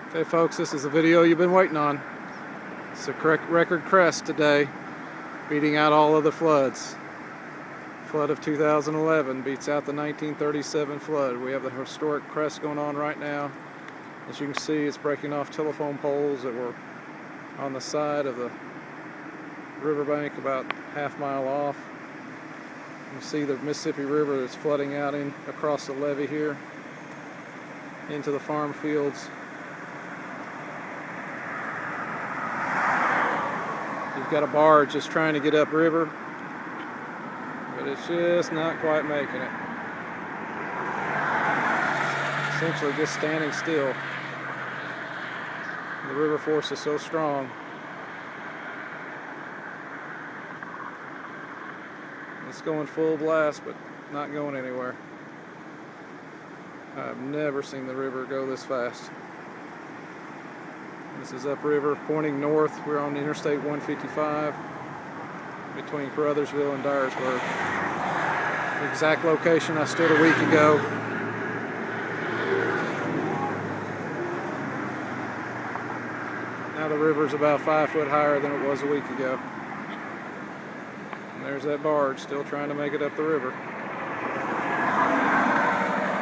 Okay folks, this is the video you've been waiting on. It's a record crest today, beating out all other floods. Flood of 2011 beats out the 1937 flood. We have the historic crest going on right now. As you can see, it's breaking off telephone poles that were on the side of the riverbank about half-mile off. You can see the Mississippi River that's flooding out across the levee here into the farm fields. You've got a barge just trying to get upriver, but it's just not quite making it. Essentially just standing still. The river force is so strong. It's going full blast, but not going anywhere. I've never seen the river go this fast. This is upriver pointing north. We're on Interstate 155 between Caruthersville and Dyersburg. The exact location I stood a week ago. Now the river's about 5 foot higher than it was a week ago. And there's that barge still trying to make it up the river.